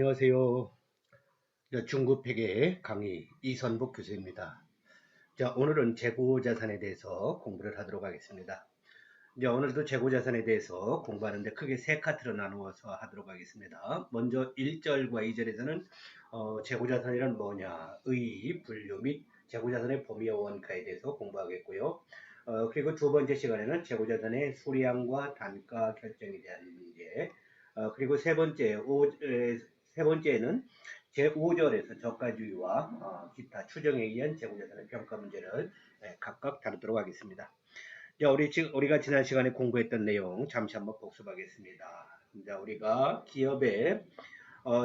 안녕하세요. 중국회계 강의 이선복 교수입니다. 오늘은 재고자산에 대해서 공부를 하도록 하겠습니다. 오늘도 재고자산에 대해서 공부하는데 크게 세 카트로 나누어서 하도록 하겠습니다. 먼저 1절과 2절에서는 재고자산이란 뭐냐, 의, 분류 및 재고자산의 범위와 원가에 대해서 공부하겠고요. 그리고 두 번째 시간에는 재고자산의 수량과 단가 결정에 대한 문제, 그리고 세 번째에는 제5절에서 저가주의와 기타 추정에 의한 재고자산의 평가 문제를 각각 다루도록 하겠습니다. 우리가 지난 시간에 공부했던 내용 잠시 한번 복습하겠습니다. 우리가 기업의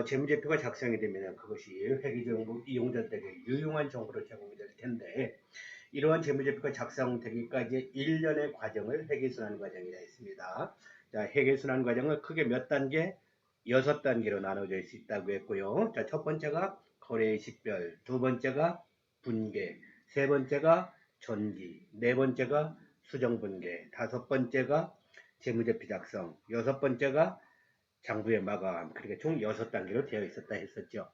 재무제표가 작성이 되면 그것이 회계정보 이용자들에게 유용한 정보로 제공이 될 텐데, 이러한 재무제표가 작성되기까지 1년의 과정을 회계순환 과정이라 했습니다. 회계순환 과정을 크게 몇 단계? 6단계로 나눠져 있다고 했고요. 첫 번째가 거래의 식별, 두 번째가 분계, 세 번째가 전기, 네 번째가 수정분계, 다섯 번째가 재무제표 작성, 여섯 번째가 장부의 마감, 그러니까 총 6단계로 되어 있었다 했었죠.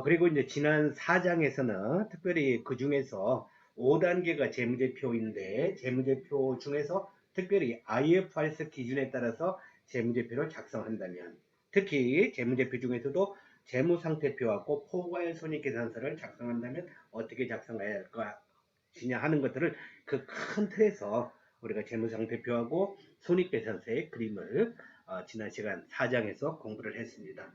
그리고 이제 지난 4장에서는 특별히 그 중에서 5단계가 재무제표인데, 재무제표 중에서 특별히 IFRS 기준에 따라서 재무제표를 작성한다면, 특히 재무제표 중에서도 재무상태표하고 포괄손익계산서를 작성한다면 어떻게 작성해야 할 것이냐 하는 것들을 그 큰 틀에서 우리가 재무상태표하고 손익계산서의 그림을 지난 시간 4장에서 공부를 했습니다.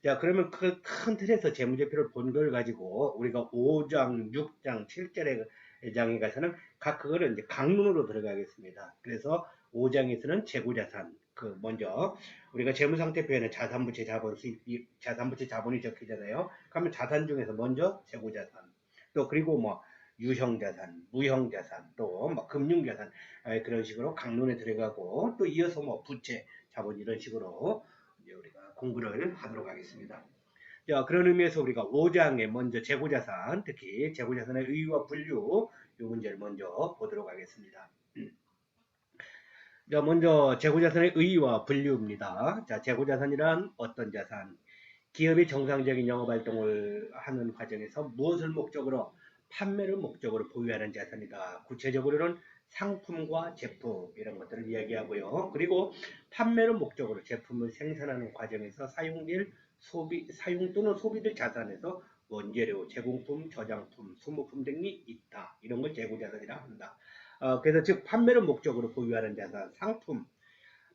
자, 그러면 그 큰 틀에서 재무제표를 본 걸 가지고 우리가 5장, 6장, 7장에 가서는 각 그거를 이제 강론으로 들어가겠습니다. 그래서 5장에서는 재고자산, 먼저 우리가 재무상태표에는 자산부채 자본 수입, 자산부채 자본이 적히잖아요. 그러면 자산 중에서 먼저 재고자산, 또 그리고 뭐 유형자산, 무형자산, 또 뭐 금융자산, 그런 식으로 강론에 들어가고, 또 이어서 뭐 부채, 자본 이런 식으로 이제 우리가 공부를 하도록 하겠습니다. 자, 그런 의미에서 우리가 5장에 먼저 재고자산, 특히 재고자산의 의의와 분류, 이 문제를 먼저 보도록 하겠습니다. 자, 먼저 재고자산의 의의와 분류입니다. 자, 재고자산이란 어떤 자산? 기업이 정상적인 영업활동을 하는 과정에서 무엇을 목적으로? 판매를 목적으로 보유하는 자산이다. 구체적으로는 상품과 제품 이런 것들을 이야기하고요. 그리고 판매를 목적으로 제품을 생산하는 과정에서 사용 또는 소비될 자산에서 원재료, 제공품, 저장품, 소모품 등이 있다. 이런 걸 재고자산이라 한다. 그래서 즉 판매를 목적으로 보유하는 자산, 상품,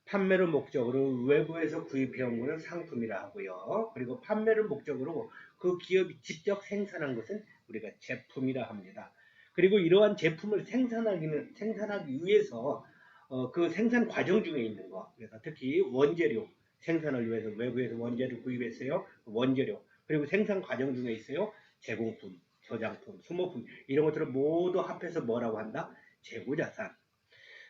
판매를 목적으로 외부에서 구입해온 것은 상품이라 하고요. 그리고 판매를 목적으로 그 기업이 직접 생산한 것은 우리가 제품이라 합니다. 그리고 이러한 제품을 생산하기 위해서 그 생산 과정 중에 있는 것, 그래서 특히 원재료 생산을 위해서 외부에서 원재료 구입했어요. 원재료, 그리고 생산 과정 중에 있어요. 제공품, 저장품, 소모품 이런 것들을 모두 합해서 뭐라고 한다? 재고자산.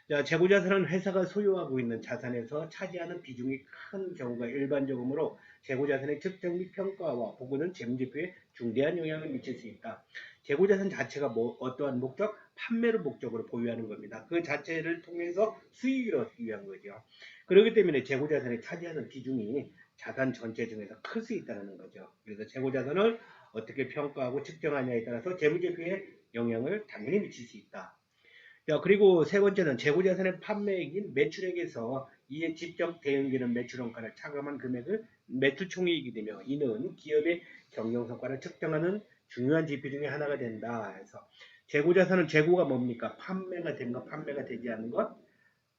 자, 재고자산은 회사가 소유하고 있는 자산에서 차지하는 비중이 큰 경우가 일반적이므로 재고자산의 측정 및 평가와 보고는 재무제표에 중대한 영향을 미칠 수 있다. 재고자산 자체가 어떠한 목적? 판매를 목적으로 보유하는 겁니다. 그 자체를 통해서 수익을 얻기 위한 거죠. 그렇기 때문에 재고자산이 차지하는 비중이 자산 전체 중에서 클 수 있다는 거죠. 그래서 재고자산을 어떻게 평가하고 측정하냐에 따라서 재무제표에 영향을 당연히 미칠 수 있다. 자, 그리고 세 번째는 재고자산의 판매액인 매출액에서 이에 직접 대응되는 매출원가를 차감한 금액을 매출총액이 되며, 이는 기업의 경영성과를 측정하는 중요한 지표 중에 하나가 된다. 해서 재고자산은 재고가 뭡니까? 판매가 된 것, 판매가 되지 않은 것,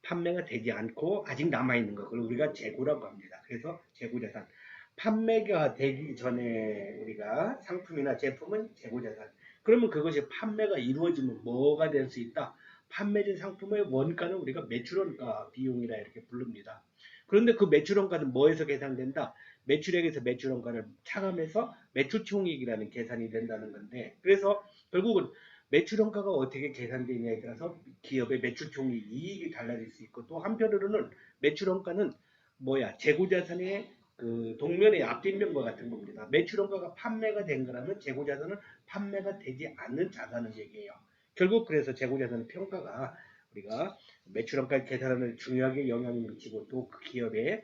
판매가 되지 않고 아직 남아있는 것, 그걸 우리가 재고라고 합니다. 그래서 재고자산. 판매가 되기 전에 우리가 상품이나 제품은 재고자산. 그러면 그것이 판매가 이루어지면 뭐가 될 수 있다? 판매된 상품의 원가는 우리가 매출원가 비용이라 이렇게 부릅니다. 그런데 그 매출원가는 뭐에서 계산된다? 매출액에서 매출원가를 차감해서 매출총액이라는 계산이 된다는 건데, 그래서 결국은 매출원가가 어떻게 계산되냐에 따라서 기업의 매출총액 이익이 달라질 수 있고, 또 한편으로는 매출원가는 재고자산의 그 동면의 앞뒷면과 같은 겁니다. 매출원가가 판매가 된 거라면 재고자산은 판매가 되지 않는 자산을 얘기해요. 결국 그래서 재고자산 평가가 우리가 매출원가 계산하는 중요하게 영향을 미치고, 또 그 기업의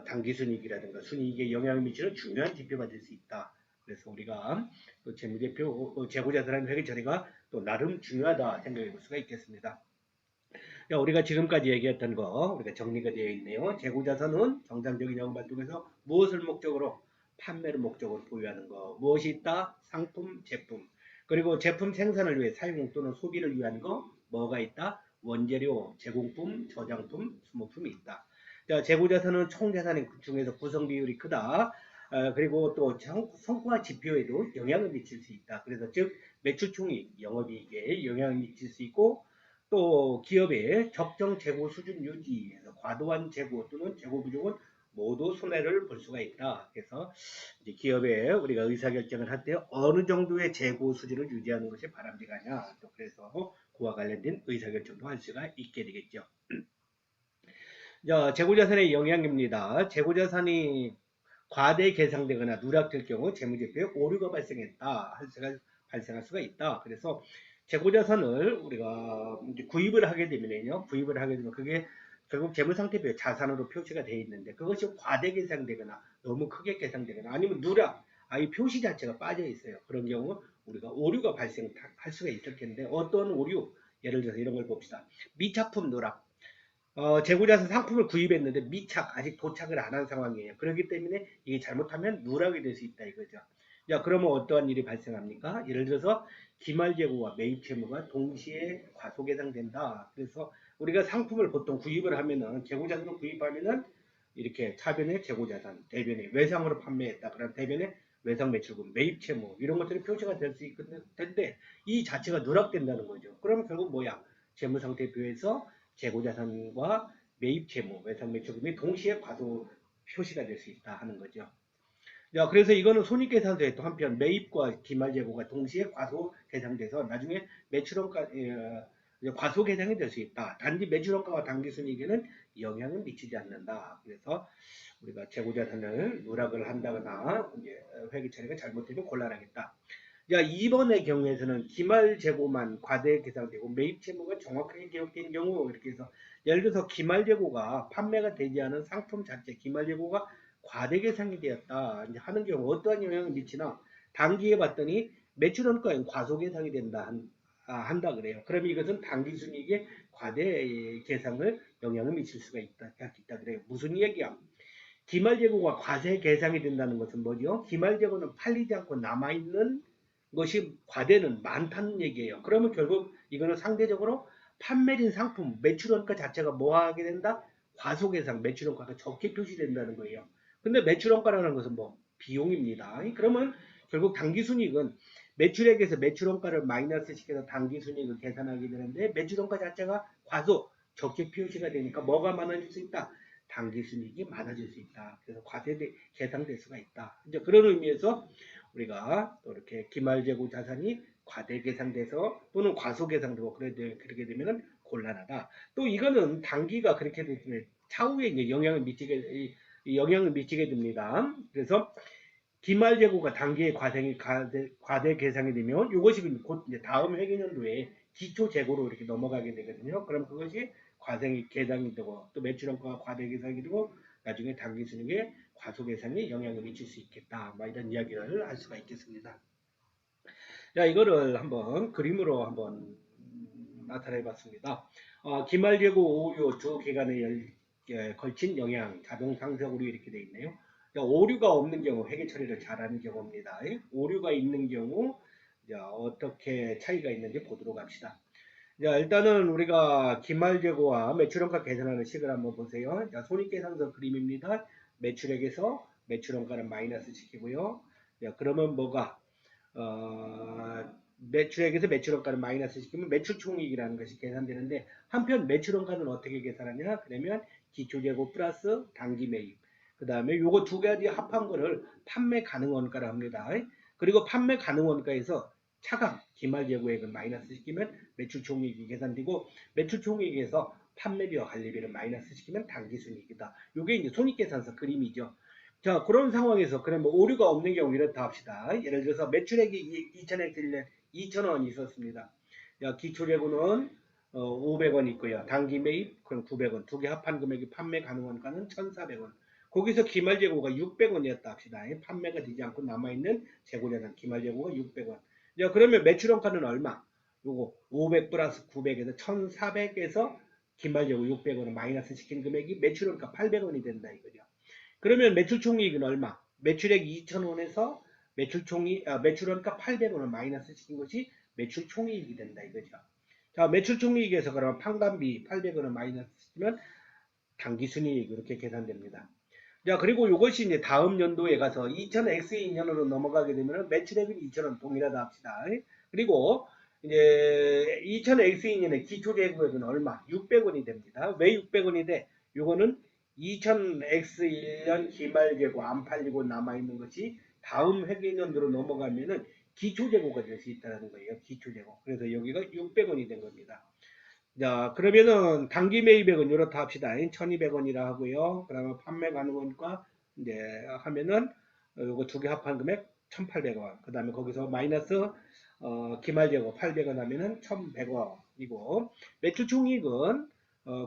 당기순이익이라든가 순이익에 영향을 미치는 중요한 지표가 될 수 있다. 그래서 우리가 또 재무제표, 재고자산의 회계 처리가 또 나름 중요하다 생각해 볼 수가 있겠습니다. 자, 우리가 지금까지 얘기했던 거 우리가 정리가 되어 있네요. 재고자산은 정상적인 영업활동에서 무엇을 목적으로 판매를 목적으로 보유하는 거. 무엇이 있다? 상품, 제품. 그리고 제품 생산을 위해 사용 또는 소비를 위한 거 뭐가 있다? 원재료, 제공품, 저장품, 수모품이 있다. 자, 재고자산은 총자산 중에서 구성 비율이 크다. 그리고 또 성과 지표에도 영향을 미칠 수 있다. 그래서 즉 매출총익, 영업이익에 영향을 미칠 수 있고 또 기업의 적정 재고 수준 유지에서 과도한 재고 또는 재고 부족은 모두 손해를 볼 수가 있다. 그래서 이제 기업에 우리가 의사결정을 할 때 어느 정도의 재고 수준을 유지하는 것이 바람직하냐. 또 그래서 그와 관련된 의사결정도 할 수가 있게 되겠죠. 자, 재고자산의 영향입니다. 재고자산이 과대 계상되거나 누락될 경우 재무제표에 오류가 발생할 수가 있다. 그래서 재고자산을 우리가 구입을 하게 되면요. 구입을 하게 되면 그게 결국 재무상태표에 자산으로 표시가 되어 있는데 그것이 과대 계상되거나 너무 크게 계상되거나 아니면 누락, 이 표시 자체가 빠져 있어요. 그런 경우 우리가 오류가 발생할 수가 있을 텐데 어떤 오류? 예를 들어서 이런 걸 봅시다. 미착품 누락. 재고자산 상품을 구입했는데 미착, 아직 도착을 안 한 상황이에요. 그렇기 때문에 이게 잘못하면 누락이 될 수 있다 이거죠. 자, 그러면 어떠한 일이 발생합니까? 예를 들어서 기말재고와 매입채무가 동시에 과소계상된다. 그래서 우리가 상품을 보통 구입을 하면은 재고자산을 구입하면은 이렇게 차변에 재고자산, 대변에 외상으로 판매했다. 그럼 대변에 외상 매출금, 매입채무 이런 것들이 표시가 될 수 있을 텐데 이 자체가 누락된다는 거죠. 그럼 결국 뭐야? 재무상태표에서 재고자산과 매입채무, 외상매출금이 동시에 과소 표시가 될 수 있다 하는 거죠. 자, 그래서 이거는 손익계산서에 또 한편 매입과 기말재고가 동시에 과소 계상돼서 나중에 매출원가 과소 계상이 될 수 있다. 단지 매출원가와 당기순이익에는 영향을 미치지 않는다. 그래서 우리가 재고자산을 누락을 한다거나 이제 회계 처리가 잘못되면 곤란하겠다. 자, 2번의 경우에서는 기말재고만 과대 계상되고 매입채무가 정확하게 기록된 경우 이렇게 해서 예를 들어서 기말재고가 판매가 되지 않은 상품 자체 기말재고가 과대 계상이 되었다 하는 경우 어떠한 영향을 미치나 단기에 봤더니 매출원가에 과소 계상이 한다 그래요. 그럼 이것은 당기순이익에 과대 계상을 영향을 미칠 수가 있다 그래요. 무슨 얘기야? 기말재고가 과세 계상이 된다는 것은 뭐죠? 기말재고는 팔리지 않고 남아있는 것이 과대는 많다는 얘기예요. 그러면 결국 이거는 상대적으로 판매된 상품 매출원가 자체가 뭐 하게 된다? 과소계상 매출원가가 적게 표시된다는 거예요. 근데 매출원가라는 것은 뭐 비용입니다. 그러면 결국 당기순이익은 매출액에서 매출원가를 마이너스 시켜서 당기순이익을 계산하게 되는데 매출원가 자체가 과소 적게 표시가 되니까 뭐가 많아질 수 있다? 당기순이익이 많아질 수 있다. 그래서 과세 계상될 수가 있다. 이제 그런 의미에서 우리가 또 이렇게 기말재고 자산이 과대 계상돼서 또는 과소 계상되고 그렇게 되면 곤란하다. 또 이거는 단기가 그렇게 되면 차후에 이제 영향을 미치게 됩니다. 그래서 기말재고가 단기에 과대 계상이 되면 이것이 곧 이제 다음 회계년도에 기초 재고로 이렇게 넘어가게 되거든요. 그럼 그것이 과세 계상이 되고 또 매출원가가 과대 계상이 되고 나중에 당기순이익에 과소 계상에 영향을 미칠 수 있겠다. 이런 이야기를 할 수가 있겠습니다. 자, 이거를 한번 그림으로 한번 나타내 봤습니다. 기말재고 오류 두 기간에 걸친 영향, 자동 상세 오류 이렇게 되어 있네요. 오류가 없는 경우 회계 처리를 잘하는 경우입니다. 오류가 있는 경우 어떻게 차이가 있는지 보도록 합시다. 자, 일단은 우리가 기말재고와 매출원가 계산하는 식을 한번 보세요. 자, 손익계산서 그림입니다. 매출액에서 매출원가를 마이너스 시키고요. 자, 그러면 뭐가 매출액에서 매출원가를 마이너스 시키면 매출총익이라는 것이 계산되는데 한편 매출원가는 어떻게 계산하냐? 그러면 기초재고 플러스 당기매입 그 다음에 요거 두 가지 합한 거를 판매 가능원가를 합니다. 그리고 판매 가능원가에서 차감 기말재고액을 마이너스 시키면 매출총익이 계산되고 매출총익에서 판매비와 관리비를 마이너스 시키면 당기순이익이다. 요게 이제 손익계산서 그림이죠. 자, 그런 상황에서 그럼 뭐 오류가 없는 경우 이렇다 합시다. 예를 들어서 매출액이 2,000원 2,000원 있었습니다. 야, 기초재고는 500원 있고요. 단기 매입 그럼 900원. 두 개 합한 금액이 판매 가능원가는 1,400원. 거기서 기말재고가 600원이었다 합시다. 판매가 되지 않고 남아있는 재고자산 기말재고가 600원. 자, 그러면 매출원가는 얼마? 요거 500 플러스 900에서 1400에서 기말재고 600원을 마이너스 시킨 금액이 매출원가 800원이 된다 이거죠. 그러면 매출총이익은 얼마? 매출액 2,000원에서 매출원가 800원을 마이너스 시킨 것이 매출총이익이 된다 이거죠. 자, 매출총이익에서 그러면 판관비 800원을 마이너스 시키면 당기순이익 이렇게 계산됩니다. 자, 그리고 이것이 이제 다음 연도에 가서 2000X2년으로 넘어가게 되면 매출액은 2,000원 동일하다 합시다. 그리고 이제 2000X2년에 기초재고액은 얼마? 600원이 됩니다. 왜 600원이 돼? 요거는 2000X1년 기말재고 안 팔리고 남아있는 것이 다음 회계연도로 넘어가면은 기초재고가 될 수 있다는 거예요. 기초재고. 그래서 여기가 600원이 된 겁니다. 자, 그러면은 단기 매입액은 이렇다 합시다. 1200원이라 하고요. 그 다음에 판매 가능원가 이제 하면은 요거 두 개 합한 금액 1800원. 그 다음에 거기서 마이너스 기말재고 800원 하면은 1100원이고 매출 총이익은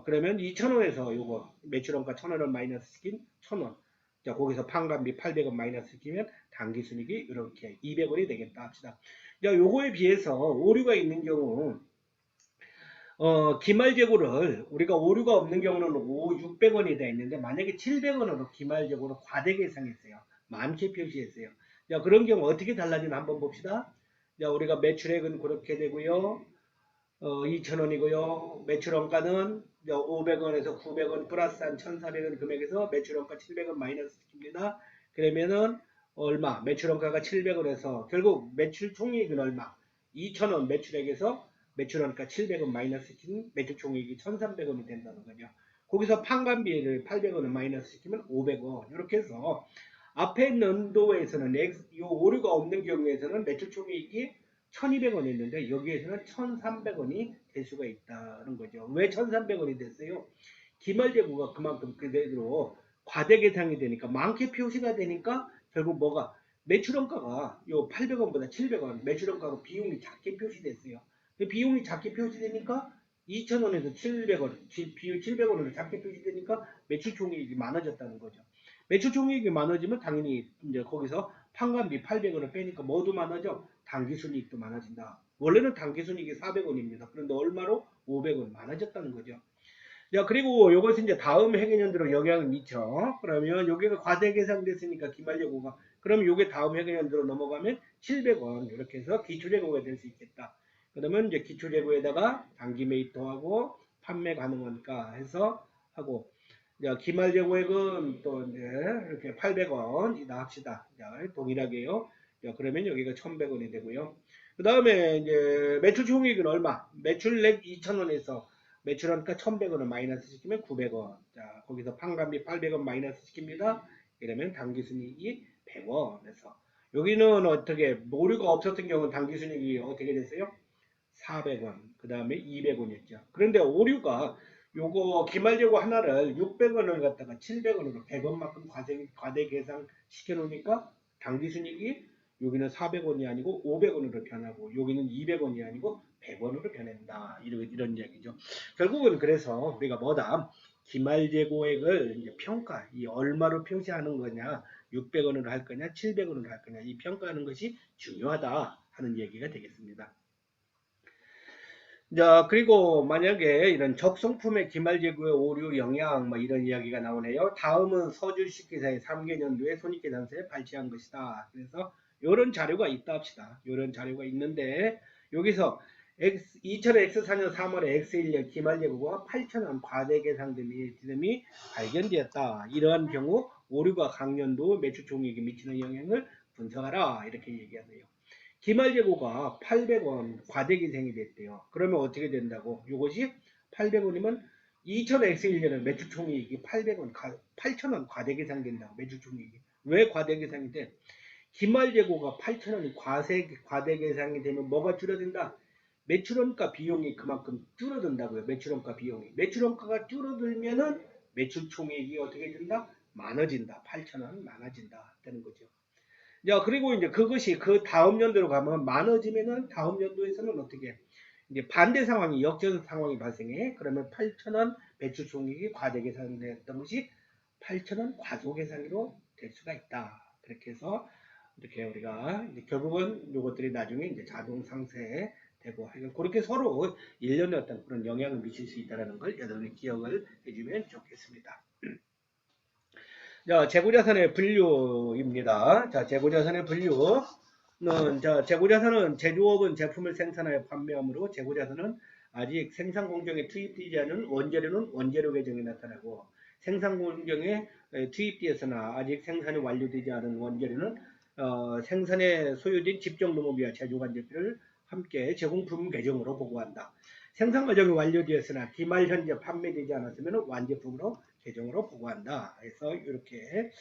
그러면 2000원에서 요거 매출원가 1000원을 마이너스 시킨 1000원. 자, 거기서 판관비 800원 마이너스 시키면 당기순이익이 이렇게 200원이 되겠다 합시다. 자, 요거에 비해서 오류가 있는 경우 기말재고를 우리가 오류가 없는 경우는 600원이 되어 있는데 만약에 700원으로 기말재고를 과대 계상했어요. 많게 표시했어요. 자, 그런 경우 어떻게 달라지나 한번 봅시다. 자, 우리가 매출액은 그렇게 되고요. 2,000원이고요. 매출원가는 500원에서 900원 플러스 한 1,400원 금액에서 매출원가 700원 마이너스 시킵니다. 그러면은 얼마? 매출원가가 700원에서 결국 매출 총이익은 얼마? 2,000원 매출액에서 매출원가 700원 마이너스 시키면 매출 총이익이 1,300원이 된다는 거죠. 거기서 판관비를 800원을 마이너스 시키면 500원. 이렇게 해서 앞에 연도에서는 요 오류가 없는 경우에서는 매출 총이익이 1200원이 있는데 여기에서는 1300원이 될 수가 있다는 거죠. 왜 1300원이 됐어요? 기말재고가 그만큼 그대로 과대 계상이 되니까 많게 표시가 되니까 결국 뭐가 매출원가가 요 800원보다 700원 매출원가가 비용이 작게 표시됐어요. 비용이 작게 표시되니까 2,000원에서 700원, 비율 700원으로 작게 표시되니까 매출 총이익이 많아졌다는 거죠. 매출 총이익이 많아지면 당연히 이제 거기서 판관비 800원을 빼니까 뭐도 많아져? 당기순이익도 많아진다. 원래는 당기순이익이 400원입니다. 그런데 얼마로? 500원 많아졌다는 거죠. 자, 그리고 이것이 이제 다음 회계연도로 영향을 미쳐. 그러면 여기가 과대 계상됐으니까 기말재고가. 그럼 이게 다음 회계연도로 넘어가면 700원 이렇게 해서 기초재고가 될 수 있겠다. 그러면 이제 기초재고에다가 단기 매입 더하고 판매 가능원가 해서 하고 기말재고액은 또 이제 이렇게 800원이다 합시다. 자, 동일하게요. 자, 그러면 여기가 1100원이 되고요. 그 다음에 이제 매출 총이익은 얼마? 매출액 2,000원에서 매출원가 1,100원을 마이너스 시키면 900원. 자, 거기서 판관비 800원 마이너스 시킵니다. 이러면 당기순이익이 100원에서 여기는 어떻게 오류가 없었던 경우는 당기순이익이 어떻게 됐어요? 400원. 그 다음에 200원이었죠. 그런데 오류가 요거 기말재고 하나를 600원을 갖다가 700원으로 100원만큼 과대 계상 시켜 놓으니까 당기순이익이 여기는 400원이 아니고 500원으로 변하고 여기는 200원이 아니고 100원으로 변한다. 이런 이야기죠. 결국은 그래서 우리가 뭐다? 기말재고액을 이제 평가, 이 얼마로 표시하는 거냐, 600원으로 할 거냐, 700원으로 할 거냐, 이 평가하는 것이 중요하다 하는 얘기가 되겠습니다. 자, 그리고 만약에 이런 적성품의 기말재고의 오류 영향 뭐 이런 이야기가 나오네요. 다음은 서주식기사의 3개년도에 손익계산서에 발췌한 것이다. 그래서 이런 자료가 있다 합시다. 이런 자료가 있는데 여기서 2000X4년 3월에 X1년 기말재고가 8,000원 과대계상됨이 발견되었다. 이러한 경우 오류가 강년도 매출총액에 미치는 영향을 분석하라. 이렇게 얘기하네요. 기말재고가 800원 과대계상이 됐대요. 그러면 어떻게 된다고? 이것이 800원이면 2000X1년은 매출총이익이 8,000원 과대계상 된다고. 매출총이익이. 왜 과대계상이 돼? 기말재고가 8,000원이 과대계상이 되면 뭐가 줄어든다? 매출원가 비용이 그만큼 줄어든다고요. 매출원가 비용이. 매출원가가 줄어들면은 매출총이익이 어떻게 된다? 많아진다. 8,000원 많아진다. 되는 거죠. 자, 그리고 이제 그것이 그 다음 연도로 가면 많아지면은 다음 연도에서는 어떻게 이제 반대 상황이 역전 상황이 발생해. 그러면 8,000원 매출 총액이 과대 계산됐던 것이 8,000원 과소계산으로 될 수가 있다. 그렇게 해서 이렇게 우리가 이제 결국은 요것들이 나중에 이제 자동 상쇄되고 하여간 그렇게 서로 일련의 어떤 그런 영향을 미칠 수 있다는 걸 여러분이 기억을 해주면 좋겠습니다. 자, 재고자산의 분류입니다. 자, 재고자산의 분류는, 자, 재고자산은 제조업은 제품을 생산하여 판매하므로 재고자산은 아직 생산 공정에 투입되지 않은 원재료는 원재료 계정에 나타나고 생산 공정에 투입되었으나 아직 생산이 완료되지 않은 원재료는 생산에 소요된 집정 농업이와 제조 관제비를 함께 제공품 계정으로 보고한다. 생산 과정이 완료되었으나 기말 현재 판매되지 않았으면 완제품으로 계정으로 보고한다. 그래서 이렇게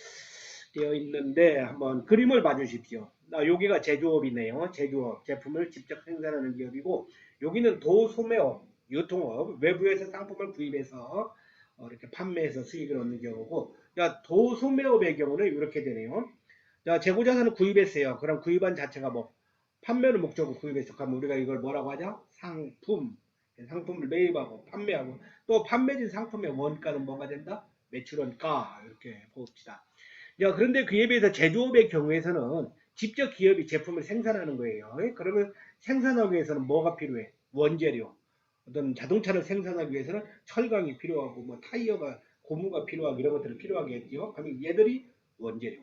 되어 있는데 한번 그림을 봐주십시오. 여기가 제조업이네요. 제조업, 제품을 직접 생산하는 기업이고 여기는 도소매업, 유통업, 외부에서 상품을 구입해서 이렇게 판매해서 수익을 얻는 경우고, 자, 도소매업의 경우는 이렇게 되네요. 자, 재고자산을 구입했어요. 그럼 구입한 자체가 뭐 판매를 목적으로 구입했어. 그럼 우리가 이걸 뭐라고 하죠? 상품. 상품을 매입하고 판매하고 또 판매된 상품의 원가는 뭐가 된다? 매출원가 이렇게 봅시다. 야, 그런데 그에 비해서 제조업의 경우에서는 직접 기업이 제품을 생산하는 거예요. 그러면 생산하기 위해서는 뭐가 필요해? 원재료. 어떤 자동차를 생산하기 위해서는 철강이 필요하고 뭐 타이어가 고무가 필요하고 이런 것들이 필요하겠죠. 그러면 얘들이 원재료.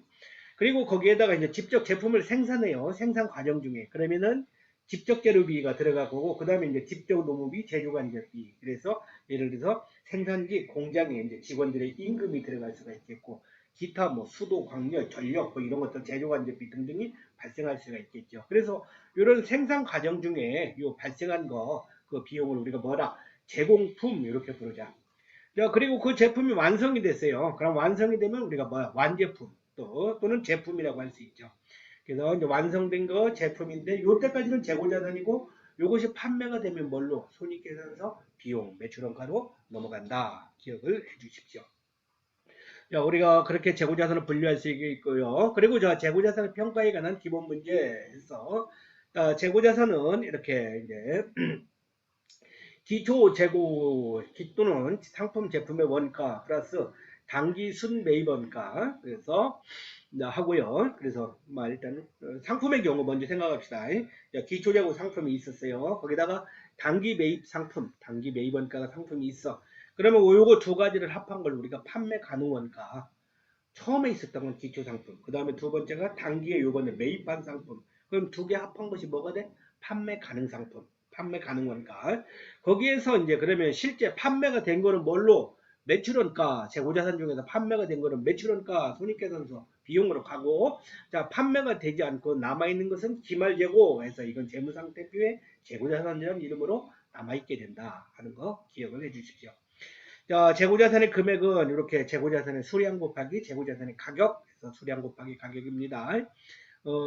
그리고 거기에다가 이제 직접 제품을 생산해요. 생산 과정 중에. 그러면은 직접 재료비가 들어가고, 그 다음에 이제 직접 노무비, 제조관제비. 그래서 예를 들어서 생산지 공장에 이제 직원들의 임금이 들어갈 수가 있겠고, 기타 뭐 수도, 광열, 전력 뭐 이런 것들 제조관제비 등등이 발생할 수가 있겠죠. 그래서 이런 생산 과정 중에 요 발생한 거, 그 비용을 우리가 뭐라? 제공품 이렇게 부르자. 자, 그리고 그 제품이 완성이 됐어요. 그럼 완성이 되면 우리가 뭐야? 완제품 또는 제품이라고 할 수 있죠. 그래서 이제 완성된 거 제품인데 요때까지는 재고자산이고 요것이 판매가 되면 뭘로? 손익계산서 비용 매출원가로 넘어간다. 기억을 해주십시오. 자, 우리가 그렇게 재고자산을 분류할 수 있고요. 그리고 저 재고자산의 평가에 관한 기본 문제에서 재고자산은 이렇게 이제 기초 재고 또는 상품 제품의 원가 플러스 당기 순 매입원가 그래서 하고요. 그래서 일단 상품의 경우 먼저 생각합시다. 기초 재고 상품이 있었어요. 거기다가 단기 매입 상품, 단기 매입원가가 상품이 있어. 그러면 요거 두 가지를 합한 걸 우리가 판매 가능 원가. 처음에 있었던 건 기초 상품. 그 다음에 두 번째가 단기에 요번에 매입한 상품. 그럼 두 개 합한 것이 뭐가 돼? 판매 가능 상품. 판매 가능 원가. 거기에서 이제 그러면 실제 판매가 된 거는 뭘로? 매출원가. 재고자산 중에서 판매가 된 거는 매출원가, 손익계산서, 비용으로 가고, 자, 판매가 되지 않고 남아있는 것은 기말재고 해서 이건 재무상태표에 재고자산이라는 이름으로 남아있게 된다 하는 거 기억을 해 주십시오. 자, 재고자산의 금액은 이렇게 재고자산의 수량 곱하기 재고자산의 가격, 그래서 수량 곱하기 가격입니다.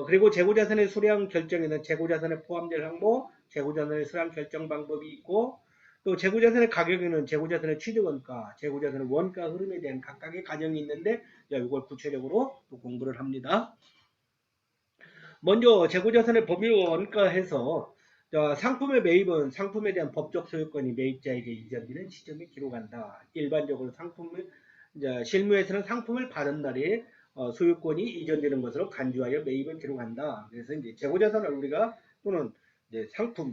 그리고 재고자산의 수량 결정에는 재고자산에 포함될 항목, 재고자산의 수량 결정 방법이 있고, 또 재고자산의 가격에는 재고자산의 취득원가, 재고자산의 원가 흐름에 대한 각각의 가정이 있는데, 이걸 구체적으로 또 공부를 합니다. 먼저 재고자산의 법률 원가해서 상품의 매입은 상품에 대한 법적 소유권이 매입자에게 이전되는 시점에 기록한다. 일반적으로 상품을 실무에서는 상품을 받은 날에 소유권이 이전되는 것으로 간주하여 매입을 기록한다. 그래서 이제 재고자산을 우리가 또는 이제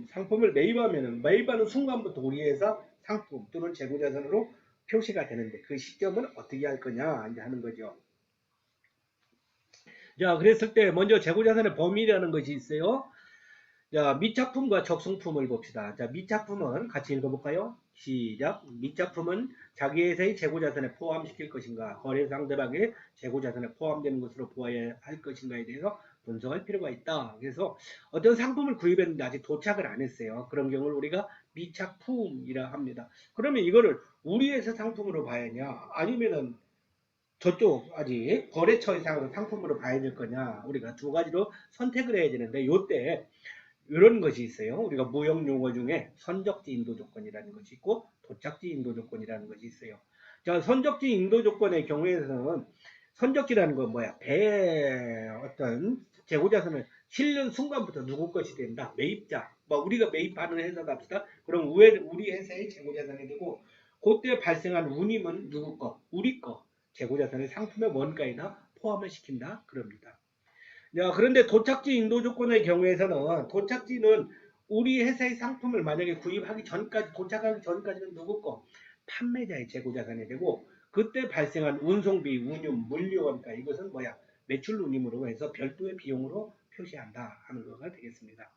상품을 매입하면은 매입하는 순간부터 우리 회사 상품 또는 재고자산으로 표시가 되는데 그 시점은 어떻게 할 거냐 이제 하는 거죠. 자, 그랬을 때 먼저 재고자산의 범위라는 것이 있어요. 자, 미착품과 적성품을 봅시다. 자, 미착품은 같이 읽어볼까요? 시작. 미착품은 자기 회사의 재고자산에 포함시킬 것인가, 거래 상대방의 재고자산에 포함되는 것으로 보아야 할 것인가에 대해서 분석할 필요가 있다. 그래서 어떤 상품을 구입했는데 아직 도착을 안 했어요. 그런 경우를 우리가 미착품이라 합니다. 그러면 이거를 우리 회사 상품으로 봐야 하냐, 아니면은 저쪽 아직 거래처 이상으로 상품으로 봐야 될 거냐, 우리가 두 가지로 선택을 해야 되는데 요때 이런 것이 있어요. 우리가 무역 용어 중에 선적지 인도 조건이라는 것이 있고 도착지 인도 조건이라는 것이 있어요. 자, 선적지 인도 조건의 경우에는 선적지라는 건 뭐야? 배에 어떤 재고자산을 실는 순간부터 누구 것이 된다. 매입자. 뭐 우리가 매입하는 회사다 합시다. 그럼 우리 회사의 재고자산이 되고 그때 발생한 운임은 누구 거? 우리 거. 재고자산의 상품의 원가에다 포함을 시킨다 그럽니다. 야, 그런데 도착지 인도 조건의 경우에서는 도착지는 우리 회사의 상품을 만약에 구입하기 전까지 도착하기 전까지는 누구 거? 판매자의 재고자산이 되고 그때 발생한 운송비, 운임, 물류원가 이것은 뭐야? 매출 운임으로 해서 별도의 비용으로 표시한다 하는 거가 되겠습니다.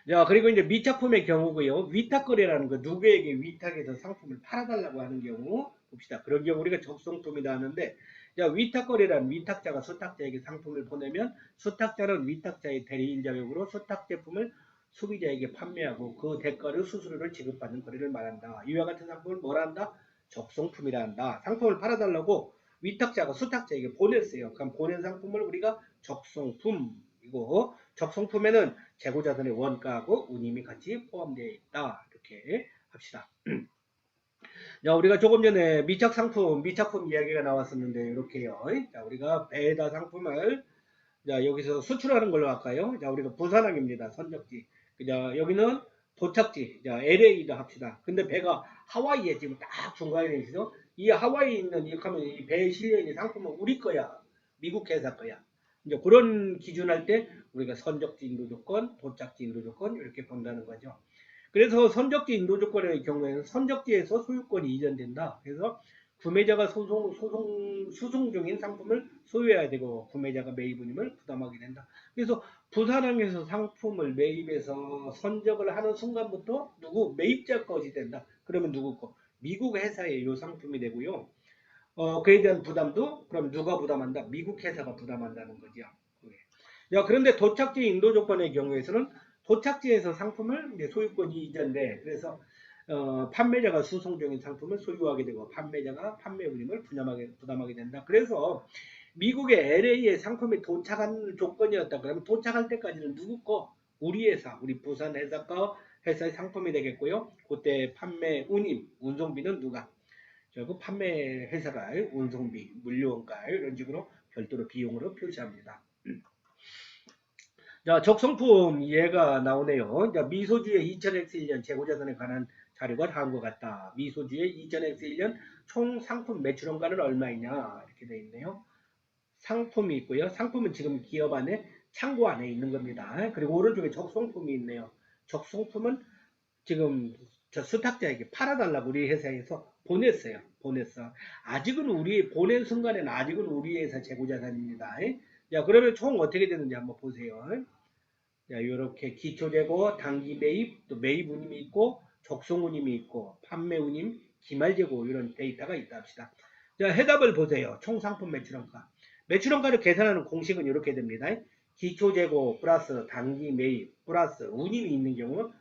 자, 그리고 이제 미착품의 경우고요. 위탁거래라는 거, 누구에게 위탁해서 상품을 팔아달라고 하는 경우 봅시다. 그런 경우 우리가 적성품이다 하는데, 자, 위탁거래란 위탁자가 수탁자에게 상품을 보내면 수탁자는 위탁자의 대리인 자격으로 수탁 제품을 소비자에게 판매하고 그 대가로 수수료를 지급받는 거래를 말한다. 이와 같은 상품을 뭐라 한다? 적성품이라 한다. 상품을 팔아달라고 위탁자가 수탁자에게 보냈어요. 그럼 보낸 상품을 우리가 적성품이고 적성품에는 재고자산의 원가하고 운임이 같이 포함되어 있다. 이렇게 합시다. 자, 우리가 조금 전에 미착상품 이야기가 나왔었는데 이렇게요. 자, 우리가 배에다 상품을 자, 여기서 수출하는 걸로 할까요? 자, 우리가 부산항입니다. 선적지. 자, 여기는 도착지. 자, LA다 합시다. 근데 배가 하와이에 지금 딱 중간에 있어. 이 하와이에 있는 이렇게 하면 이 배에 실려 있는 상품은 우리 거야. 미국 회사 거야. 이제 그런 기준할 때 우리가 선적지 인도 조건, 도착지 인도 조건 이렇게 본다는 거죠. 그래서 선적지 인도 조건의 경우에는 선적지에서 소유권이 이전된다. 그래서 구매자가 수송 중인 상품을 소유해야 되고 구매자가 매입운임을 부담하게 된다. 그래서 부산항에서 상품을 매입해서 선적을 하는 순간부터 누구 매입자 것이 된다. 그러면 누구 거? 미국 회사의 요 상품이 되고요. 그에 대한 부담도 그럼 누가 부담한다? 미국 회사가 부담한다는 거죠. 야, 그런데 도착지 인도 조건의 경우에서는 도착지에서 상품을 이제 소유권이 이전돼. 그래서 판매자가 수송 중인 상품을 소유하게 되고 판매자가 판매 운임을 부담하게 된다. 그래서 미국의 LA에 상품이 도착한 조건이었다. 그러면 도착할 때까지는 누구 거? 우리 회사, 우리 부산 회사 거 회사의 상품이 되겠고요. 그때 판매 운임, 운송비는 누가? 결국 판매 회사가 운송비, 물류원가 이런 식으로 별도로 비용으로 표시합니다. 자, 적성품 이해가 나오네요. 자, 미소주의 2000X1년 재고자산에 관한 자료가 다음과 같다. 미소주의 2000X1년 총 상품 매출원가는 얼마이냐 이렇게 되어 있네요. 상품이 있고요. 상품은 지금 기업 안에 창고 안에 있는 겁니다. 그리고 오른쪽에 적성품이 있네요. 적성품은 지금 저 수탁자에게 팔아달라고 우리 회사에서 보냈어요. 보냈어. 아직은 우리 보낸 순간에는 아직은 우리 회사 재고자산입니다. 자, 그러면 총 어떻게 되는지 한번 보세요. 자, 이렇게 기초재고, 단기 매입, 또 매입 운임이 있고, 적송 운임이 있고, 판매 운임, 기말재고 이런 데이터가 있다 합시다. 자, 해답을 보세요. 총 상품 매출원가. 매출원가를 계산하는 공식은 이렇게 됩니다. 기초재고 플러스 단기 매입 플러스 운임이 있는 경우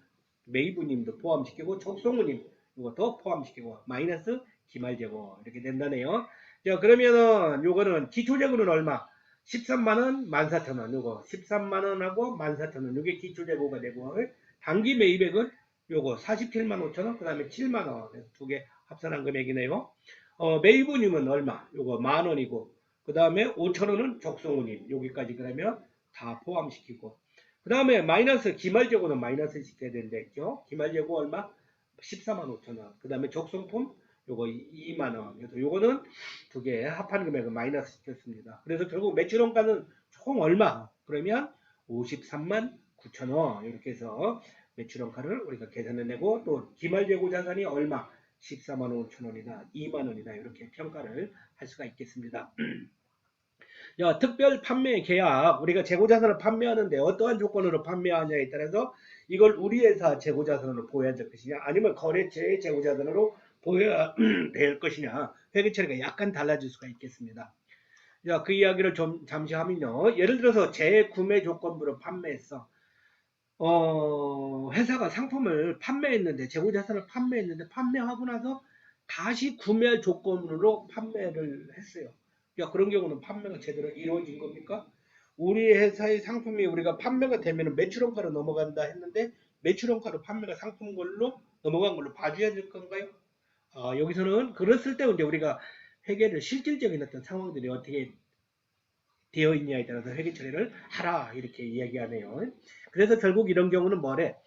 매입 운임도 포함시키고 적송 운임 이것도 포함시키고 마이너스 기말재고 이렇게 된다네요. 자, 그러면은 요거는 기초재고는 얼마? 13만원, 14,000원, 요거 13만원하고 14,000원, 요게 기초재고가 되고, 단기 매입액은 요거 47만 5천원, 그 다음에 7만원, 두 개 합산한 금액이네요. 매입운임은 얼마? 요거 만원이고, 그 다음에 5천원은 적송운임, 여기까지 그러면 다 포함시키고, 그 다음에 마이너스 기말재고는 마이너스 시켜야 된다 했죠. 기말재고 얼마? 14만 5천원, 그 다음에 적송품 요거 2만원. 그래서 요거는 두 개 합한 금액을 마이너스 시켰습니다. 그래서 결국 매출원가는 총 얼마? 그러면 53만 9천원. 이렇게 해서 매출원가를 우리가 계산해내고 또 기말재고 자산이 얼마? 14만 5천원이다. 2만원이다. 이렇게 평가를 할 수가 있겠습니다. 야, 특별 판매 계약. 우리가 재고자산을 판매하는데 어떠한 조건으로 판매하냐에 따라서 이걸 우리 회사 재고자산으로 보여야 될 것이냐 아니면 거래처의 재고자산으로 보여야 될 것이냐 회계 처리가 약간 달라질 수가 있겠습니다. 자, 그 이야기를 좀 잠시 하면요. 예를 들어서 재구매 조건부로 판매했어. 회사가 상품을 판매했는데 재고자산을 판매했는데 판매하고 나서 다시 구매할 조건으로 판매를 했어요. 야, 그런 경우는 판매가 제대로 이루어진 겁니까? 우리 회사의 상품이 우리가 판매가 되면 매출원가로 넘어간다 했는데 매출원가로 판매가 상품 걸로 넘어간 걸로 봐줘야 될 건가요? 여기서는 그랬을 때 이제 우리가 회계를 실질적인 어떤 상황들이 어떻게 되어 있냐에 따라서 회계 처리를 하라 이렇게 이야기하네요. 그래서 결국 이런 경우는 뭐래?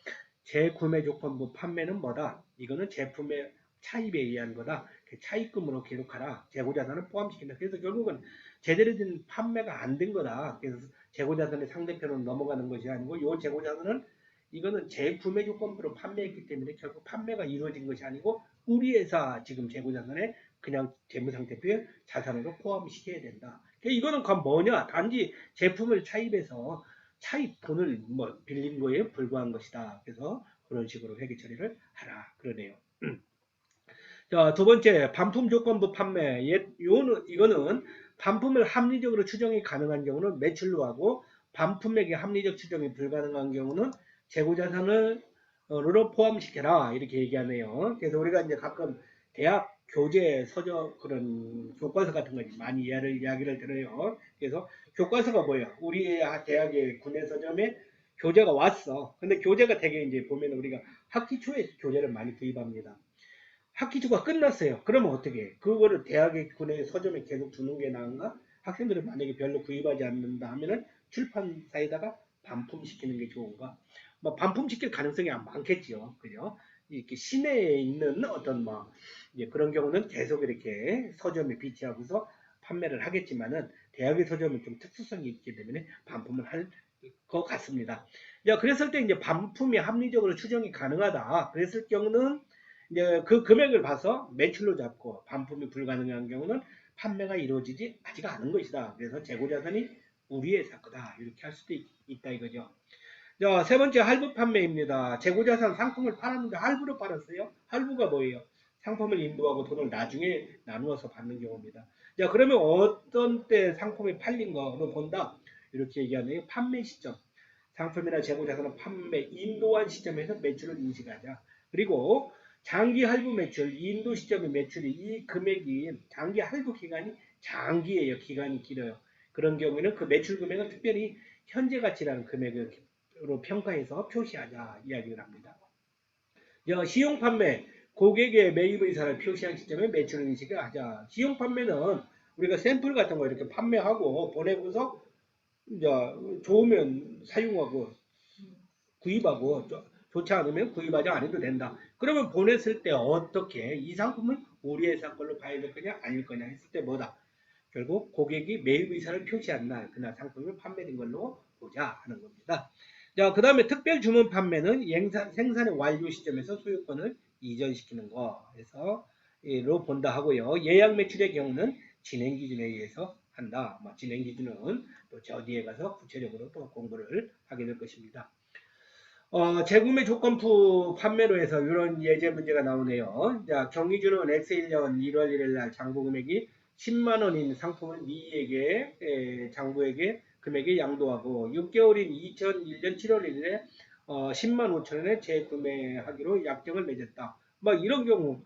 재구매 조건부 판매는 뭐다? 이거는 제품의 차입에 의한 거다. 차입금으로 기록하라. 재고자산을 포함시킨다. 그래서 결국은 제대로 된 판매가 안 된 거다. 그래서 재고자산의 상대편으로 넘어가는 것이 아니고 이 재고자산은 이거는 재구매 조건부로 판매했기 때문에 결국 판매가 이루어진 것이 아니고 우리 회사 지금 재고자산에 그냥 재무상태표에 자산으로 포함시켜야 된다. 이거는 그럼 뭐냐? 단지 제품을 차입해서 차입 돈을 뭐 빌린 거에 불과한 것이다. 그래서 그런 식으로 회계 처리를 하라 그러네요. 자, 두 번째 반품 조건부 판매. 이거는 반품을 합리적으로 추정이 가능한 경우는 매출로 하고 반품액의 합리적 추정이 불가능한 경우는 재고자산을 으로 포함시켜라 이렇게 얘기하네요. 그래서 우리가 이제 가끔 대학 교재 서적 그런 교과서 같은 거 많이 이야기를 들어요. 그래서 교과서가 뭐예요? 우리 대학의 구내 서점에 교재가 왔어. 근데 교재가 되게 이제 보면 우리가 학기 초에 교재를 많이 구입합니다. 학기 초가 끝났어요. 그러면 어떻게 해? 그거를 대학의 구내 서점에 계속 두는 게 나은가? 학생들이 만약에 별로 구입하지 않는다 하면은 출판사에다가 반품시키는 게 좋은가? 뭐 반품시킬 가능성이 많겠지요. 그죠? 이렇게 시내에 있는 어떤 뭐 이제 그런 경우는 계속 이렇게 서점에 비치하고서 판매를 하겠지만은 대학의 서점은 좀 특수성이 있기 때문에 반품을 할 것 같습니다. 야, 그랬을 때 이제 반품이 합리적으로 추정이 가능하다. 그랬을 경우는 이제 그 금액을 봐서 매출로 잡고 반품이 불가능한 경우는 판매가 이루어지지 아직 않은 것이다. 그래서 재고자산이 우리 회사 거다. 이렇게 할 수도 있다 이거죠. 자, 세 번째 할부 판매입니다. 재고자산 상품을 팔았는데 할부로 팔았어요. 할부가 뭐예요? 상품을 인도하고 돈을 나중에 나누어서 받는 경우입니다. 자, 그러면 어떤 때 상품이 팔린 거로 본다? 이렇게 얘기하네요. 판매 시점. 상품이나 재고자산은 판매 인도한 시점에서 매출을 인식하자. 그리고 장기 할부 매출, 인도 시점의 매출이 이 금액이 장기 할부 기간이 장기예요. 기간이 길어요. 그런 경우에는 그 매출 금액은 특별히 현재 가치라는 금액으로 평가해서 표시하자 이야기를 합니다. 시용 판매, 고객의 매입 의사를 표시한 시점에 매출 인식을 하자. 시용 판매는 우리가 샘플 같은 거 이렇게 판매하고 보내고서 이제 좋으면 사용하고 구입하고 좋지 않으면 구입하지 않아도 된다. 그러면 보냈을 때 어떻게 이 상품을 우리 회사 걸로 봐야 될 거냐 아닐 거냐 했을 때 뭐다. 결국 고객이 매입 의사를 표시한 날 그날 상품이 판매된 걸로 보자 하는 겁니다. 자, 그 다음에 특별 주문 판매는 생산의 완료 시점에서 소유권을 이전시키는 거 해서 로 본다 하고요. 예약 매출의 경우는 진행 기준에 의해서 한다. 진행 기준은 또 저 뒤에 가서 구체적으로 또 공부를 하게 될 것입니다. 재구매 조건부 판매로 해서 이런 예제 문제가 나오네요. 자, 경기주는 X1년 1월 1일 날 장부 금액이 10만 원인 상품을 미에게 장부에게 금액에 양도하고 6개월인 2001년 7월 1일에 10만 5천 원에 재구매하기로 약정을 맺었다. 이런 경우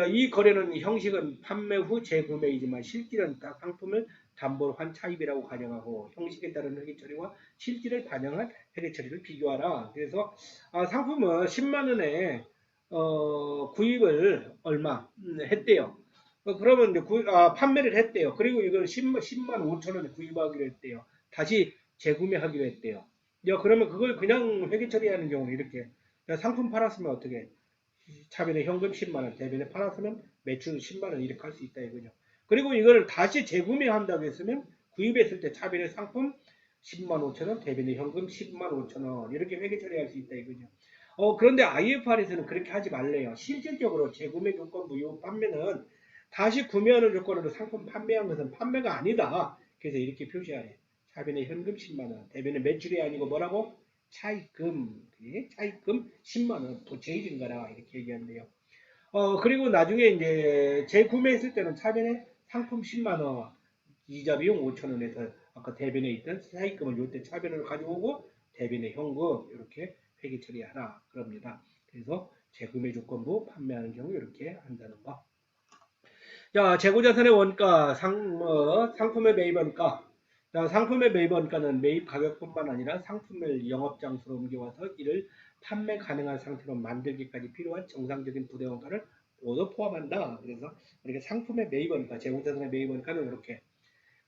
이 거래는 형식은 판매 후 재구매이지만 실질은 상품을 담보로 한 차입이라고 가정하고 형식에 따른 회계 처리와 실질을 반영한 회계 처리를 비교하라. 그래서 상품은 10만 원에 구입을 얼마 했대요. 그러면 이제 판매를 했대요. 그리고 이걸 10만 5천 원에 구입하기로 했대요. 다시 재구매하기로 했대요. 그러면 그걸 그냥 회계 처리하는 경우는 이렇게 상품 팔았으면 어떻게 차변에 현금 10만원, 대변에 팔았으면 매출 10만원 이렇게 할 수 있다 이거죠. 그리고 이걸 다시 재구매한다고 했으면 구입했을 때 차변에 상품 10만 5천원, 대변에 현금 10만 5천원 이렇게 회계 처리할 수 있다 이거죠. 그런데 IFR에서는 그렇게 하지 말래요. 실질적으로 재구매 조건부 이 판매는 다시 구매하는 조건으로 상품 판매한 것은 판매가 아니다. 그래서 이렇게 표시하래. 차변에 현금 10만원, 대변에 매출이 아니고 뭐라고? 차입금 10만원 부채해준 거라 이렇게 얘기하는데요. 그리고 나중에 이제 재구매했을 때는 차변에 상품 10만원, 이자 비용 5천원에서 아까 대변에 있던 차입금을 요때 차변을 가져오고 대변에 현금 이렇게 회계 처리하라 그럽니다. 그래서 재구매 조건부 판매하는 경우 이렇게 한다는 거. 자, 재고자산의 원가, 상품의 매입원가. 자, 상품의 매입원가는 매입 가격뿐만 아니라 상품을 영업장소로 옮겨와서 이를 판매 가능한 상태로 만들기까지 필요한 정상적인 부대원가를 모두 포함한다. 그래서 우리가 상품의 매입원가, 재고자산의 매입원가는 이렇게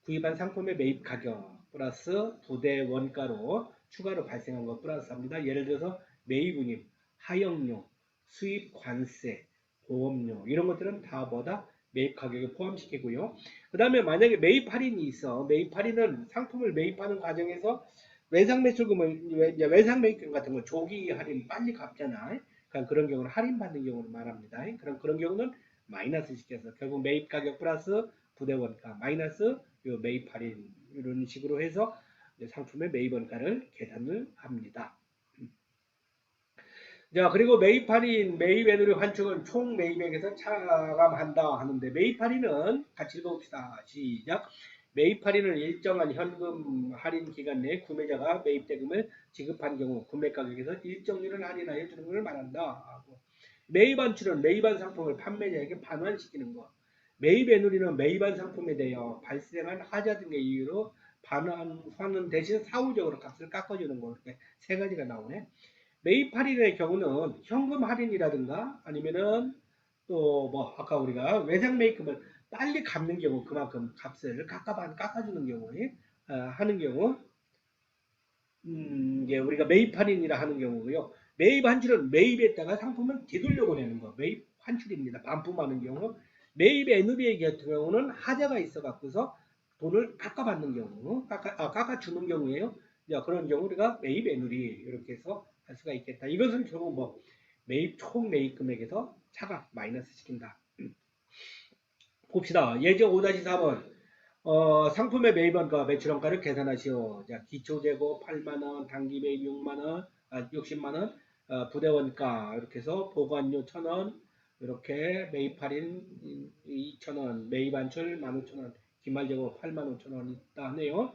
구입한 상품의 매입 가격 플러스 부대 원가로 추가로 발생한 것 플러스 합니다. 예를 들어서 매입운임, 하역료, 수입 관세, 보험료 이런 것들은 다 뭐다? 매입 가격에 포함시키고요. 그 다음에 만약에 매입 할인이 있어. 매입 할인은 상품을 매입하는 과정에서 외상 매출금을 외상 매입금 같은 거 조기 할인 빨리 갚잖아. 그러니까 그런 경우는 할인 받는 경우를 말합니다. 그런 경우는 마이너스 시켜서 결국 매입 가격 플러스 부대 원가 마이너스 요 매입 할인 이런 식으로 해서 상품의 매입 원가를 계산을 합니다. 자, 그리고 매입 할인, 매입 애누리 환축은 총 매입액에서 차감한다 하는데 매입 할인은 같이 읽어봅시다. 시작. 매입 할인은 일정한 현금 할인 기간 내에 구매자가 매입 대금을 지급한 경우 구매 가격에서 일정률을 할인하여 주는 것을 말한다. 하고. 매입 환출은 매입한 상품을 판매자에게 반환시키는 것. 매입 애누리는 매입한 상품에 대하여 발생한 하자 등의 이유로 반환하는 대신 사후적으로 값을 깎아주는 것. 이렇게 세 가지가 나오네. 매입 할인의 경우는 현금 할인이라든가 아니면은 또 뭐 아까 우리가 외상 매입금을 빨리 갚는 경우 그만큼 값을 깎아주는 경우에 하는 경우 이제 우리가 매입 할인이라 하는 경우고요. 매입 환출은 매입했다가 상품을 되돌려 보내는 거 매입 환출입니다. 반품하는 경우 매입 애누리의 같은 경우는 하자가 있어 갖고서 돈을 깎아받는 경우 깎아주는 경우에요. 그런 경우 우리가 매입 애누리 이렇게 해서 할 수가 있겠다. 이것은 결국 뭐 매입 총 매입 금액에서 차가 마이너스 시킨다. 봅시다. 예제 5-4번 상품의 매입원가 매출원가를 계산하시오. 자, 기초재고 8만원, 단기 매입 6만원, 60만원, 부대원가 이렇게 해서 보관료 1,000원, 이렇게 매입 할인 2,000원, 매입 안출 15,000원, 기말재고 85,000원 있다 하네요.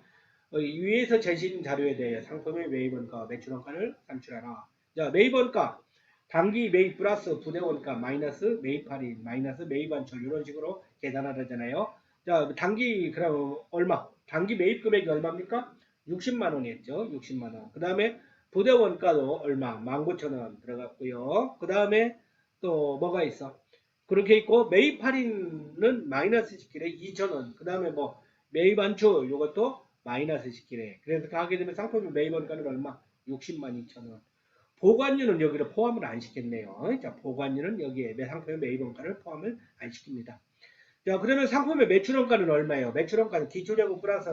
위에서 제시된 자료에 대해 상품의 매입원가 매출원가를 산출하라. 자, 매입원가 단기 매입 플러스 부대원가 마이너스 매입 할인 마이너스 매입 안출 이런 식으로 계산하잖아요. 자, 단기 그럼 얼마? 단기 매입 금액이 얼마입니까? 60만 원이었죠. 60만 원. 그 다음에 부대 원가도 얼마? 19,000원 들어갔고요. 그 다음에 또 뭐가 있어? 그렇게 있고 매입 할인은 마이너스 시키래 2,000원. 그 다음에 뭐 매입 안출 이것도 마이너스 시키래. 그래서 하게 되면 상품의 매입 원가는 얼마? 60만 2천원. 보관료는 여기를 포함을 안 시켰네요. 자, 보관료는 여기에 상품의 매입 원가를 포함을 안 시킵니다. 자, 그러면 상품의 매출원가는 얼마예요? 매출원가는 기초재고 플러스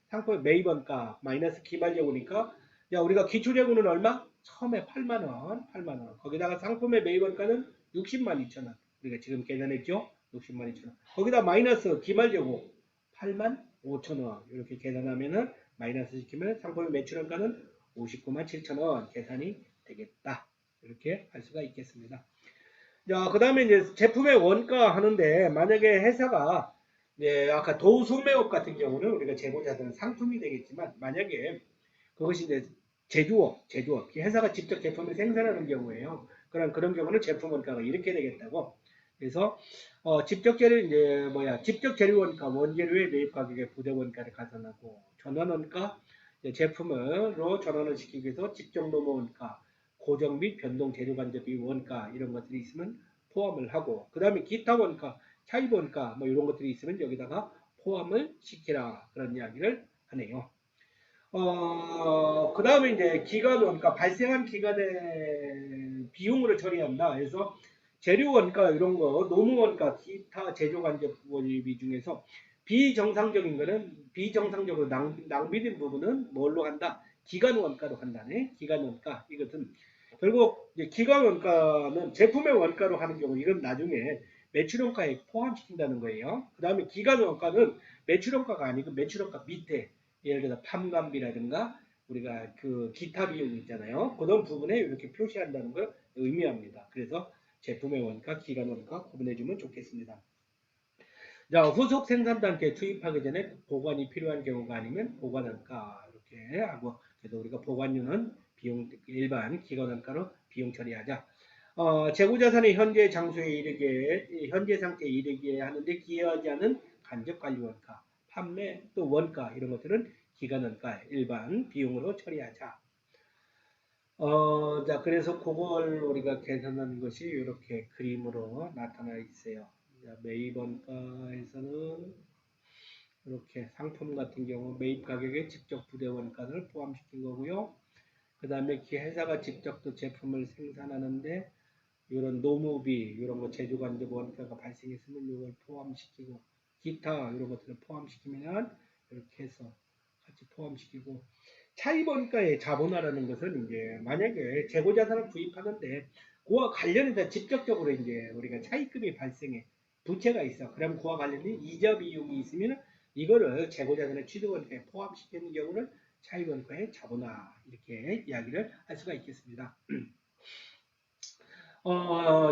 상품의 매입원가 마이너스 기말재고니까 자, 우리가 기초재고는 얼마? 처음에 8만원, 8만원. 거기다가 상품의 매입원가는 60만 2천원. 우리가 지금 계산했죠? 60만 2천원. 거기다 마이너스 기말재고 8만 5천원. 이렇게 계산하면은 마이너스 시키면 상품의 매출원가는 59만 7천원 계산이 되겠다. 이렇게 할 수가 있겠습니다. 자, 그 다음에 이제 제품의 원가 하는데, 만약에 회사가, 아까 도소매업 같은 경우는 우리가 재고자들은 상품이 되겠지만, 만약에 그것이 이제 제조업, 회사가 직접 제품을 생산하는 경우에요. 그런 경우는 제품 원가가 이렇게 되겠다고. 그래서, 직접 재료 원가, 원재료의 매입 가격의 부대 원가를 가산하고, 전환 원가, 제품으로 전환을 시키기 위해서 직접 노무 원가, 고정 및 변동 재료 간접비 원가 이런 것들이 있으면 포함을 하고 그 다음에 기타 원가, 차입 원가 뭐 이런 것들이 있으면 여기다가 포함을 시키라 그런 이야기를 하네요. 그 다음에 이제 기간 원가, 발생한 기간의 비용으로 처리한다. 그래서 재료 원가 이런 거, 노무 원가, 기타 제조 간접비 중에서 비정상적인 거는 비정상적으로 낭비된 부분은 뭘로 한다? 기간 원가로 한다네. 기간 원가 이것은 결국 이제 기간 원가는 제품의 원가로 하는 경우 이건 나중에 매출 원가에 포함시킨다는 거예요. 그 다음에 기간 원가는 매출 원가가 아니고 매출 원가 밑에 예를 들어 팜감비라든가 우리가 그 기타 비용 있잖아요. 그런 부분에 이렇게 표시한다는 걸 의미합니다. 그래서 제품의 원가, 기간 원가 구분해주면 좋겠습니다. 자, 후속 생산 단계에 투입하기 전에 보관이 필요한 경우가 아니면 보관 원가 이렇게 하고 그래서 우리가 보관료는 비용 일반 기간 원가로 비용 처리하자. 재고자산의 현재 장소에 이르게 현재 상태에 이르게 하는데 기여하지 않은 간접 관리 원가, 판매 또 원가 이런 것들은 기간 원가 일반 비용으로 처리하자. 자, 그래서 그걸 우리가 계산하는 것이 이렇게 그림으로 나타나 있어요. 자, 매입 원가에서는 이렇게 상품 같은 경우 매입 가격에 직접 부대 원가를 포함시킨 거고요. 그 다음에 회사가 직접 또 제품을 생산하는데 이런 노무비 이런 거 제조관적 원가가 발생했으면 이걸 포함시키고 기타 이런 것들을 포함시키면 이렇게 해서 같이 포함시키고 차입원가의 자본화라는 것은 이제 만약에 재고자산을 구입하는데 그와 관련해서 직접적으로 이제 우리가 차입금이 발생해 부채가 있어. 그럼 그와 관련된 이자 비용이 있으면 이거를 재고자산의 취득원가에 포함시키는 경우를 차입원가의 자본화 이렇게 이야기를 할 수가 있겠습니다.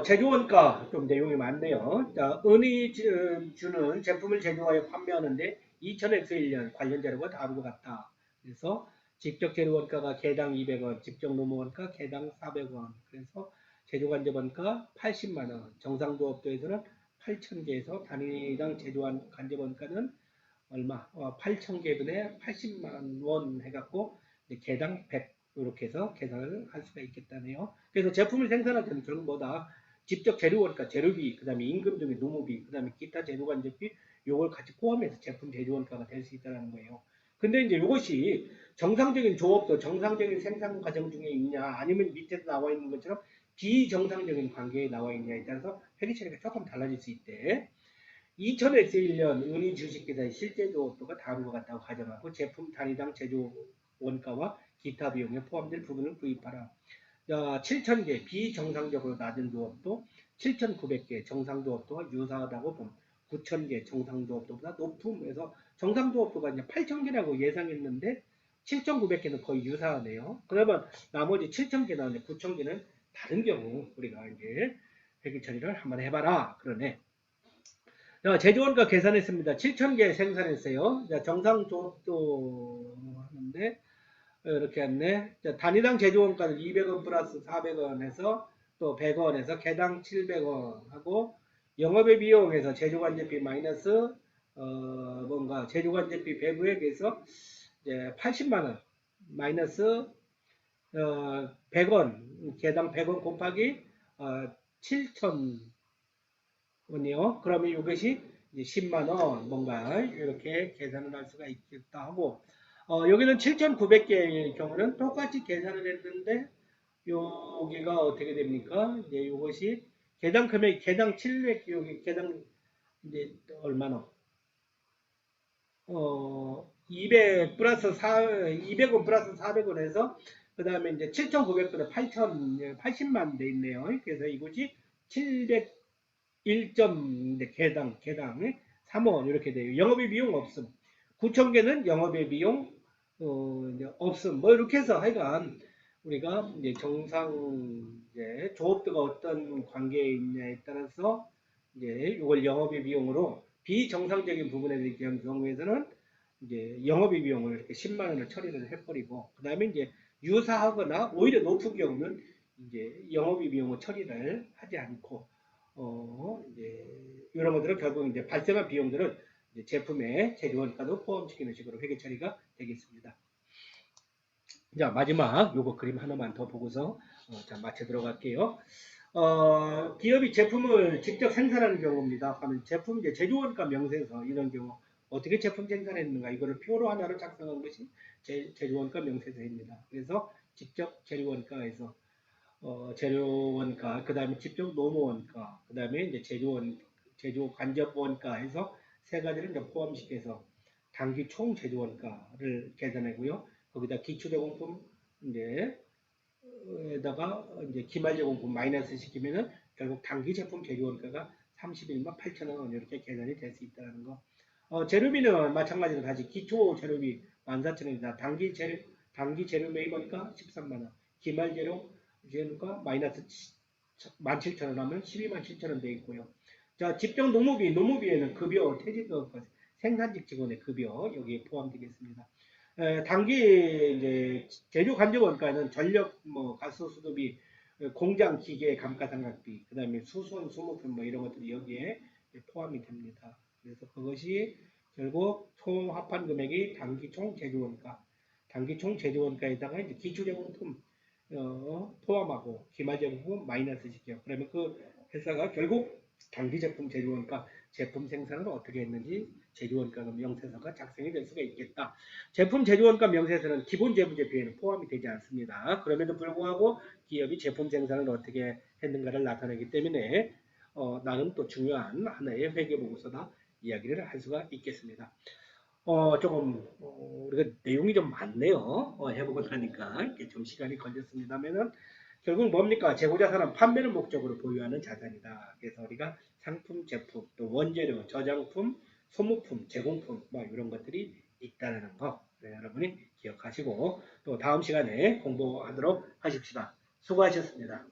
제조원가 좀 내용이 많네요. 자, 은이 주는 제품을 제조하여 판매하는데 2000X 1년 관련 자료가 다음과 같다. 그래서 직접 재료원가가 개당 200원, 직접 노무원가 개당 400원. 그래서 제조간접원가 80만 원. 정상도업도에서는 8,000개에서 단위당 제조한 간접원가는 얼마? 8,000개분에 80만 원 해갖고 개당 100 이렇게 해서 계산을 할 수가 있겠다네요. 그래서 제품을 생산할 때는 결국 뭐다? 직접 재료원가, 재료비, 그 다음에 임금 등의 노무비, 그 다음에 기타 재료간접비 요걸 같이 포함해서 제품 재료원가가 될 수 있다는 거예요. 근데 이제 이것이 정상적인 조업도 정상적인 생산 과정 중에 있냐 아니면 밑에서 나와 있는 것처럼 비정상적인 관계에 나와 있냐에 따라서 회계 처리가 조금 달라질 수 있대. 2000X 1년 은의 주식계산의 실제 조업도가 다음과 같다고 가정하고 제품 단위당 제조 원가와 기타 비용에 포함될 부분을 구입하라. 7,000개 비정상적으로 낮은 조업도 7,900개 정상조업도와 유사하다고 봄. 9,000개 정상조업도보다 높음에서 정상조업도가 이제 8,000개라고 예상했는데 7,900개는 거의 유사하네요. 그러면 나머지 7,000개 나오는데 9,000개는 다른 경우 우리가 이제 회계 처리를 한번 해봐라. 그러네. 제조원가 계산했습니다. 7,000개 생산했어요. 정상 조업도 하는데 이렇게 했네. 단위당 제조원가는 200원 플러스 400원 해서 또 100원 해서 개당 700원 하고 영업의 비용에서 제조관제비 마이너스 뭔가 제조관제비 배부액에서 이제 80만원 마이너스 100원 개당 100원 곱하기 7,000 원이요. 그러면 이것이 10만원 뭔가 이렇게 계산을 할 수가 있겠다 하고 여기는 7,900개의 경우는 똑같이 계산을 했는데 여기가 어떻게 됩니까? 이제 이것이 개당 금액 개당 700 여기 개당 이제 얼마나 200 플러스 200원 플러스 400원 해서 그 다음에 이제 7,900원에 80만 돼 있네요. 그래서 이것이 700 1점 개당 3원 이렇게 돼요. 영업의 비용 없음. 9,000개는 영업의 비용 없음. 뭐 이렇게 해서 하여간 우리가 이제 정상 이제 조업도가 어떤 관계에 있냐에 따라서 이제 이걸 영업의 비용으로 비정상적인 부분에 대한 경우에서는 이제 영업의 비용을 이렇게 10만 원을 처리를 해버리고 그 다음에 이제 유사하거나 오히려 높은 경우는 이제 영업의 비용을 처리를 하지 않고 이제 이런 것들은 결국 이제 발생한 비용들은 이제 제품의 재료원가도 포함시키는 식으로 회계 처리가 되겠습니다. 자 마지막 요거 그림 하나만 더 보고서 자 마쳐 들어갈게요. 기업이 제품을 직접 생산하는 경우입니다. 하면 제품 이제 제조원가 명세서 이런 경우 어떻게 제품 생산했는가 이거를 표로 하나로 작성한 것이 제조원가 명세서입니다. 그래서 직접 재료원가에서 재료원가, 그 다음에 직접 노무원가, 그 다음에 이제 제조 간접원가 해서 세 가지를 이제 포함시켜서 단기 총 제조원가를 계산하고요. 거기다 기초제공품 이제 에다가 이제 기말제공품 마이너스 시키면은 결국 단기 제품 제조원가가 31만 8천원 원 이렇게 계산이 될 수 있다는 거. 재료비는 마찬가지로 다시 기초 재료비 14,000원이다. 단기 재료 매입원가 13만원, 기말 재료가 마이너스 17,000원 하면 12만 7천원 되어 있고요. 자, 직접 노무비에는 급여, 퇴직급, 생산직 직원의 급여 여기에 포함되겠습니다. 단기 이제 제조 간접 원가는 전력, 뭐 가스 수도비, 공장 기계 감가상각비, 그다음에 수선 수목금 뭐 이런 것들이 여기에 포함이 됩니다. 그래서 그것이 결국 총 합한 금액이 단기 총 제조 원가, 단기 총 제조 원가에다가 이제 기초 제공품 포함하고 기말 제공품 마이너스 시켜. 그러면 그 회사가 결국 단기 제품 제조 원가 제품 생산을 어떻게 했는지 제조원가 명세서가 작성이 될 수가 있겠다. 제품 제조원가 명세서는 기본 재무제표에는 포함이 되지 않습니다. 그럼에도 불구하고 기업이 제품 생산을 어떻게 했는가를 나타내기 때문에 나는 또 중요한 하나의 회계보고서다 이야기를 할 수가 있겠습니다. 조금 우리가 내용이 좀 많네요. 해보고 나니까 이렇게 좀 시간이 걸렸습니다만은 결국 뭡니까? 재고자산은 판매를 목적으로 보유하는 자산이다. 그래서 우리가 상품, 제품, 또 원재료, 저장품, 소모품, 제공품 뭐 이런 것들이 있다는 거 여러분이 기억하시고 또 다음 시간에 공부하도록 하십시다. 수고하셨습니다.